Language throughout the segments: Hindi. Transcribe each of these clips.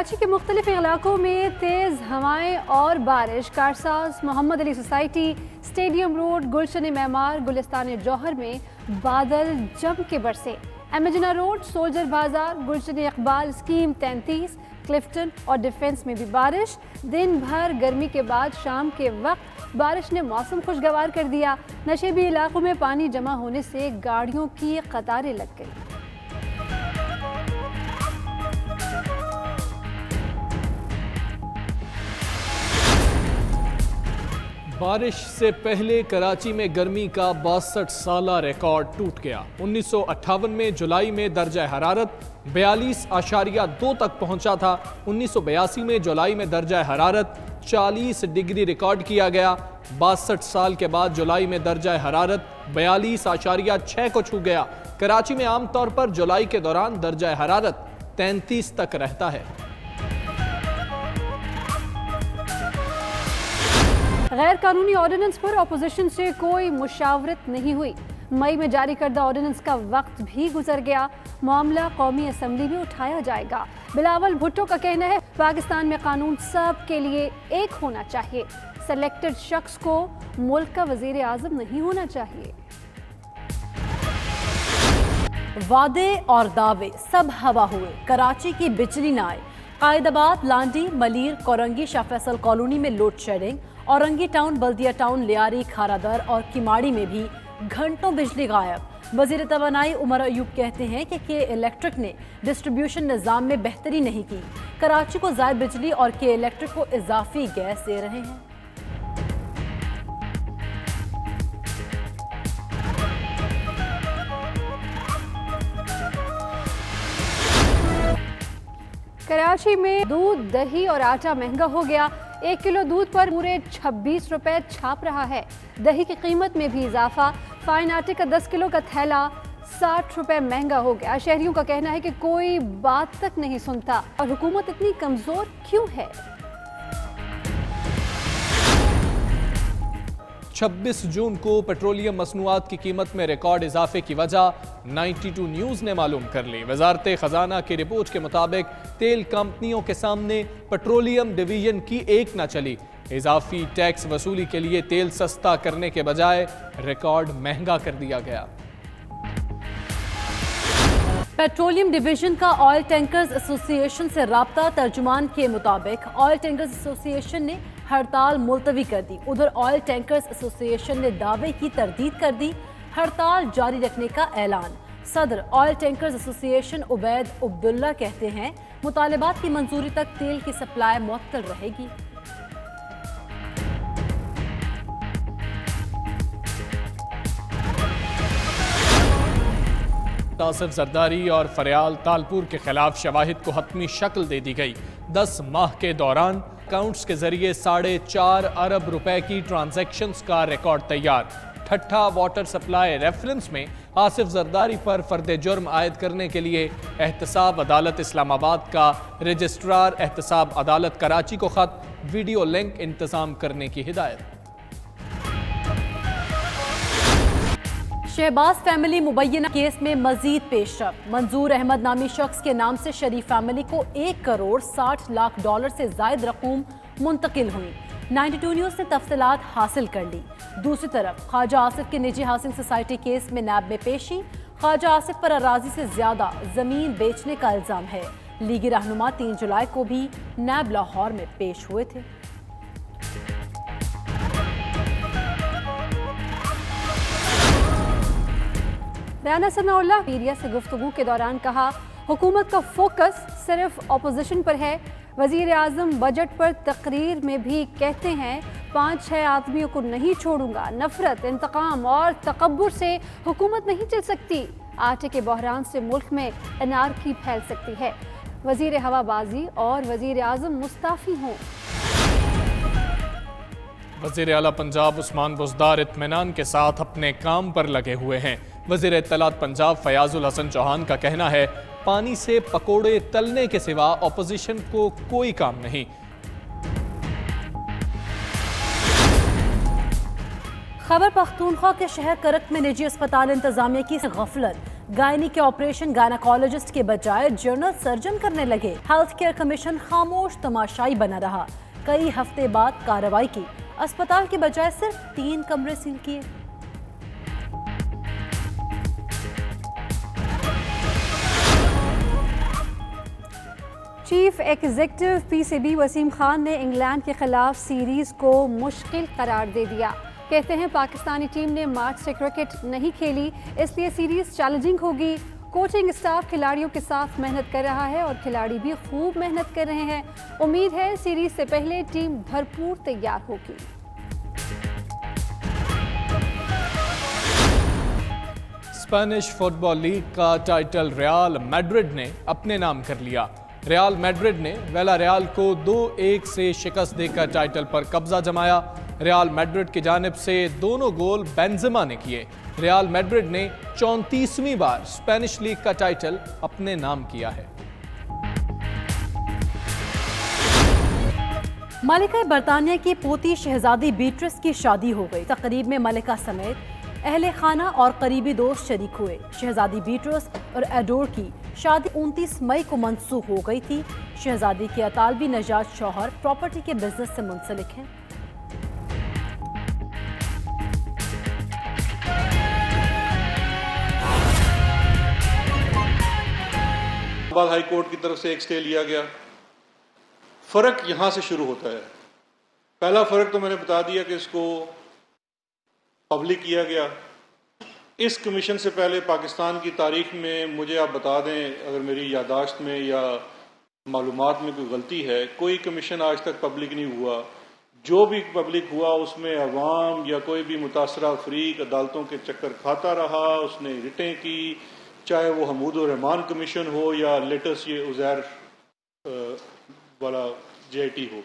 कराची के मुख्तलिफ इलाकों में तेज़ हवाएं और बारिश। Karsaz, Mohammad Ali society, stadium road, Gulshan Maymar, Gulistan Jauhar में बादल जम के बरसे। एमेजना रोड, सोल्जर बाजार, गुलशन इकबाल, स्कीम 33, क्लिफ्टन और डिफेंस में भी बारिश। दिन भर गर्मी के बाद शाम के वक्त बारिश ने मौसम खुशगवार कर दिया। नशेबी इलाकों में पानी जमा होने से गाड़ियों की कतारें लग गई। बारिश से पहले कराची में गर्मी का 62 साला रिकॉर्ड टूट गया। 1958 में जुलाई में दर्जा हरारत 42.2 तक पहुंचा था। 1982 में जुलाई में दर्जा हरारत 40 डिग्री रिकॉर्ड किया गया। 62 साल के बाद जुलाई में दर्जा हरारत 42.6 को छू गया। कराची में आमतौर पर जुलाई के दौरान दर्जा हरारत 33 तक रहता है। गैर कानूनी ऑर्डिनेंस पर अपोजिशन से कोई मुशावरत नहीं हुई। मई में जारी करदा ऑर्डिनेंस का वक्त भी गुजर गया। मामला कौमी असम्बली में उठाया जाएगा। बिलावल भुट्टो का कहना है पाकिस्तान में कानून सब के लिए एक होना चाहिए। सेलेक्टेड शख्स को मुल्क का वजीर आजम नहीं होना चाहिए। वादे और दावे सब हवा हुए। कराची की बिजली न आए। कायदाबाद, लांडी, मलीर, कोरंगी, शाह फैसल कॉलोनी में लोड शेडिंग। औरंगी टाउन, बल्दिया टाउन, लियारी, खारादर और किमाड़ी में भी घंटों बिजली गायब। वजीर तवानाई उमर अयूब कहते हैं कि के इलेक्ट्रिक ने डिस्ट्रीब्यूशन निज़ाम में बेहतरी नहीं की। कराची को ज़ायद बिजली और के इलेक्ट्रिक को इजाफी गैस दे रहे हैं। कराची में दूध, दही और आटा महंगा हो गया। 1 किलो दूध पर पूरे 26 रुपए छाप रहा है। दही की कीमत में भी इजाफा। फाइन आटे का 10 किलो का थैला 60 रुपए महंगा हो गया। शहरियों का कहना है कि कोई बात तक नहीं सुनता और हुकूमत इतनी कमजोर क्यों है। 26 जून को पेट्रोलियम मसनूआत की कीमत में रिकॉर्ड इजाफे की वजह 92 न्यूज़ ने मालूम कर ली। वजारत खजाना की रिपोर्ट के मुताबिक तेल कंपनियों के सामने पेट्रोलियम डिवीजन की एक न चली। इजाफी टैक्स वसूली के लिए तेल सस्ता करने के बजाय रिकॉर्ड महंगा कर दिया गया। पेट्रोलियम डिवीजन का ऑयल टैंकर्स एसोसिएशन से राब्ता तर्जुमान के मुताबिक ऑयल टैंकर्स एसोसिएशन ने हड़ताल मुलतवी कर दी। उधर ऑयल टैंकर्स एसोसिएशन ने दावे की तरदीद कर दी। हड़ताल जारी रखने का ऐलान। सदर oil tankers association Ubaid Abdullah कहते हैं मुतालबात की मंजूरी तक तेल की सप्लाई मुअत्तल रहेगी। आसिफ जरदारी और फरियाल तालपुर के खिलाफ शवाहिद को हतमी शक्ल दे दी गई। 10 माह के दौरान अकाउंट्स के जरिए 4.5 अरब रुपए की ट्रांजैक्शंस का रिकॉर्ड तैयार। ठट्ठा वाटर सप्लाई रेफरेंस में आसिफ जरदारी पर फर्द जुर्म आयद करने के लिए एहतसाब अदालत इस्लामाबाद का रजिस्ट्रार एहतसाब अदालत कराची को खत, वीडियो लिंक इंतजाम करने की हिदायत। शहबाज फैमिली मुबैना केस में मजीद पेशरफ। मंजूर अहमद नामी शख्स के नाम से शरीफ फैमिली को 1 करोड़ 60 लाख डॉलर से जायद रकूम मुंतकिल हुई। 92 न्यूज़ ने तफसीलात हासिल कर ली। दूसरी तरफ ख्वाजा आसिफ के निजी हाउसिंग सोसाइटी केस में नैब में पेशी। ख्वाजा आसिफ पर अराजी से ज्यादा जमीन बेचने का इल्जाम है। लीगी रहनुमा 3 जुलाई को भी नैब लाहौर में पेश हुए थे। राना सनाउल्लाह मीडिया से गुफ्तगू के दौरान कहा हुकूमत का फोकस सिर्फ अपोजिशन पर है। वजीर आजम बजट पर तकरीर में भी कहते हैं 5-6 आदमियों को नहीं छोड़ूंगा। नफरत, इंतकाम और तकब्बुर से हुकूमत नहीं चल सकती। आटे के बहरान से मुल्क में अनारकी फैल सकती है। वजीर हवाबाजी और वजीर आजम मुस्ताफी हों। वज़ीर आला पंजाब उस्मान बुज़दार इत्मीनान के साथ अपने काम पर लगे हुए हैं। वज़ीर इत्तलात पंजाब फयाजुल हसन चौहान का कहना है पानी से पकोड़े तलने के सिवा अपोजिशन को कोई काम नहीं। खैबर पख्तूनख्वा के शहर करक में निजी अस्पताल इंतजामिया की गफलत। गायनी के ऑपरेशन गायनाकोलॉजिस्ट के बजाय जनरल सर्जन करने लगे। हेल्थ केयर कमीशन खामोश तमाशाई बना रहा। कई हफ्ते बाद कार्रवाई की, अस्पताल के बजाय सिर्फ 3 कमरे सील किए। Chief executive PCB Wasim Khan ने इंग्लैंड के खिलाफ सीरीज को मुश्किल करार दे दिया। कहते हैं पाकिस्तानी टीम ने मार्च से क्रिकेट नहीं खेली, इसलिए सीरीज चैलेंजिंग होगी। कोचिंग स्टाफ खिलाड़ियों के साथ मेहनत कर रहा है और खिलाड़ी भी खूब मेहनत कर रहे हैं। उम्मीद है सीरीज से पहले टीम भरपूर तैयार होगी। स्पेनिश फुटबॉल लीग का टाइटल रियल मैड्रिड ने अपने नाम कर लिया। रियल मैड्रिड ने विलारियल को 2-1 से शिकस्त देकर टाइटल पर कब्जा जमाया। रियल मैड्रिड की जानिब से दोनों गोल बेंजेमा ने किए। रियल मैड्रिड ने 34वीं बार स्पेनिश लीग का टाइटल अपने नाम किया है। मलिका बरतानिया की पोती शहजादी बीट्रिस की शादी हो गई। तकरीब में मलिका समेत अहले खाना और करीबी दोस्त शरीक हुए। शहजादी बीट्रिस और एडोर की शादी 29 मई को मंसूख हो गई थी। शहजादी के अतालबी नजात शौहर प्रॉपर्टी के बिजनेस से मुंसलिक हैं। इस्लामाबाद हाई कोर्ट की तरफ से एक स्टे लिया गया। फर्क यहां से शुरू होता है। पहला फर्क तो मैंने बता दिया कि इसको पब्लिक किया गया। इस कमीशन से पहले पाकिस्तान की तारीख में, मुझे आप बता दें अगर मेरी यादाश्त में या मालूमात में कोई गलती है, कोई कमीशन आज तक पब्लिक नहीं हुआ। जो भी पब्लिक हुआ उसमें अवाम या कोई भी मुतासरा फरीक अदालतों के चक्कर खाता रहा, उसने रिटें की, चाहे वो हमूद रहमान कमीशन हो या लेटेस्ट ये उज़ैर वाला JIT हो।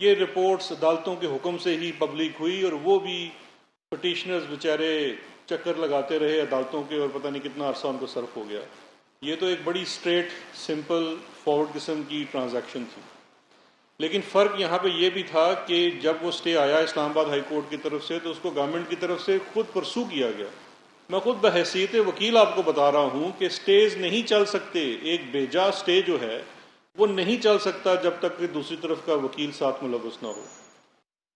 ये रिपोर्ट्स अदालतों के हुक्म से ही पब्लिक हुई और वो भी पटिशनर्स बेचारे चक्कर लगाते रहे अदालतों के और पता नहीं कितना अरसा उनको सर्फ हो गया। ये तो एक बड़ी स्ट्रेट सिंपल फॉरवर्ड किस्म की ट्रांजैक्शन थी। लेकिन फ़र्क यहाँ पे ये भी था कि जब वो स्टे आया इस्लामाबाद हाई कोर्ट की तरफ से तो उसको गवर्नमेंट की तरफ से खुद परसू किया गया। मैं खुद बहैसियत वकील आपको बता रहा हूँ कि स्टेज नहीं चल सकते। एक बेजा स्टे जो है वो नहीं चल सकता जब तक कि दूसरी तरफ का वकील साथ मुलव्वस ना हो।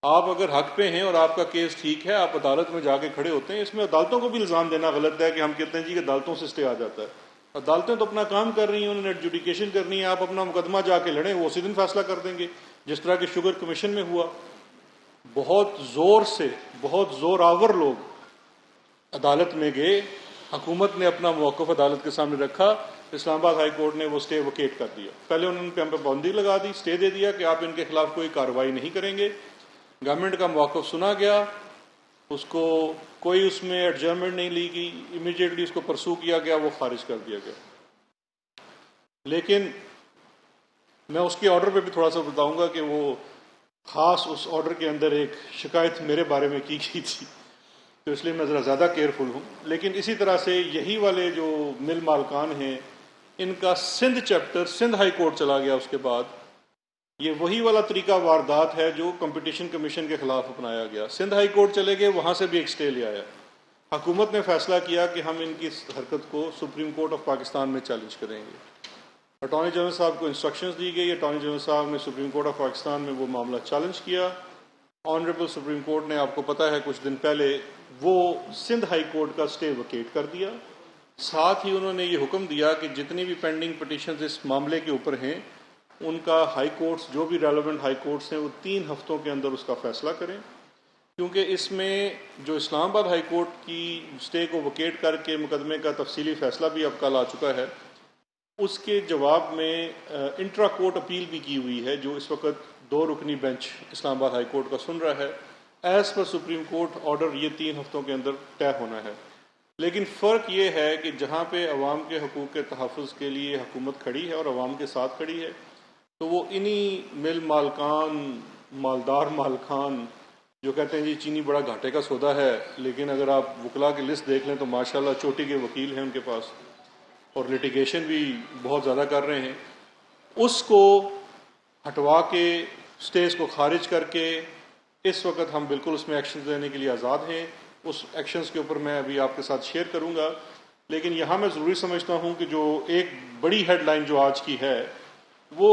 आप अगर हक पे हैं और आपका केस ठीक है, आप अदालत में जाके खड़े होते हैं। इसमें अदालतों को भी इल्ज़ाम देना गलत है कि हम कहते हैं जी कि अदालतों से स्टे आ जाता है। अदालतें तो अपना काम कर रही हैं, उन्होंने एडजुडिकेशन करनी है। आप अपना मुकदमा जाके लड़ें, वो उसी दिन फैसला कर देंगे, जिस तरह के शुगर कमीशन में हुआ। बहुत जोर से, बहुत जोरावर लोग अदालत में गए, हुकूमत ने अपना मौक़िफ़ अदालत के सामने रखा। इस्लामाबाद हाई कोर्ट ने वो स्टे वकेट कर दिया। पहले उन्होंने हम पे पाबंदी लगा दी, स्टे दे दिया कि आप इनके खिलाफ कोई कार्रवाई नहीं करेंगे। गवर्नमेंट का मौक़िफ़ सुना गया, उसको कोई उसमें एडजर्नमेंट नहीं ली गई, इमीडिएटली उसको परसू किया गया, वो खारिज कर दिया गया। लेकिन मैं उसके ऑर्डर पे भी थोड़ा सा बताऊंगा कि वो ख़ास उस ऑर्डर के अंदर एक शिकायत मेरे बारे में की गई थी, तो इसलिए मैं ज़रा ज़्यादा केयरफुल हूँ। लेकिन इसी तरह से यही वाले जो मिल मालकान हैं, इनका Sindh chapter Sindh high court चला गया। उसके बाद ये वही वाला तरीका वारदात है जो कंपटीशन कमीशन के खिलाफ अपनाया गया। सिंध हाई कोर्ट चले गए, वहाँ से भी एक स्टे ले आया। हुकूमत ने फैसला किया कि हम इनकी हरकत को सुप्रीम कोर्ट ऑफ पाकिस्तान में चैलेंज करेंगे। अटॉर्नी जनरल साहब को इंस्ट्रक्शंस दी गई। अटॉर्नी जनरल साहब ने सुप्रीम कोर्ट ऑफ पाकिस्तान में वो मामला चैलेंज किया। ऑनरेबल सुप्रीम कोर्ट ने, आपको पता है, कुछ दिन पहले वो सिंध हाई कोर्ट का स्टे वकेट कर दिया। साथ ही उन्होंने ये हुक्म दिया कि जितनी भी पेंडिंग पटिशन्स इस मामले के ऊपर हैं, उनका हाई कोर्ट्स, जो भी रेलेवेंट हाई कोर्ट्स हैं, वो 3 हफ्तों के अंदर उसका फैसला करें। क्योंकि इसमें जो इस्लामाबाद हाई कोर्ट की स्टे को वकेट करके मुकदमे का तफसीली फैसला भी अब कल आ चुका है, उसके जवाब में इंट्रा कोर्ट अपील भी की हुई है, जो इस वक्त 2 रुकनी बेंच इस्लामाबाद हाई कोर्ट का सुन रहा है। As per supreme court order ये 3 हफ्तों के अंदर तय होना है। लेकिन फ़र्क ये है कि जहाँ पे अवाम के हकूक़ के तहफ़्फ़ुज़ के लिए हुकूमत खड़ी है और अवाम के साथ खड़ी है, तो वो इन्हीं मिल मालकान, मालदार मालकान जो कहते हैं जी चीनी बड़ा घाटे का सौदा है, लेकिन अगर आप वकला की लिस्ट देख लें तो माशाल्लाह चोटी के वकील हैं उनके पास और लिटिगेशन भी बहुत ज़्यादा कर रहे हैं, उसको हटवा के, स्टेज को खारिज करके इस वक्त हम बिल्कुल उसमें एक्शन लेने के लिए आज़ाद हैं। उस एक्शंस के ऊपर मैं अभी आपके साथ शेयर करूंगा, लेकिन यहाँ मैं ज़रूरी समझता हूँ कि जो एक बड़ी हेडलाइन जो आज की है वो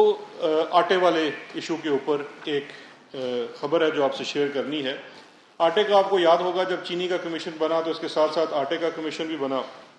आटे वाले इशू के ऊपर एक खबर है जो आपसे शेयर करनी है। आटे का आपको याद होगा, जब चीनी का कमीशन बना तो इसके साथ साथ आटे का कमीशन भी बना।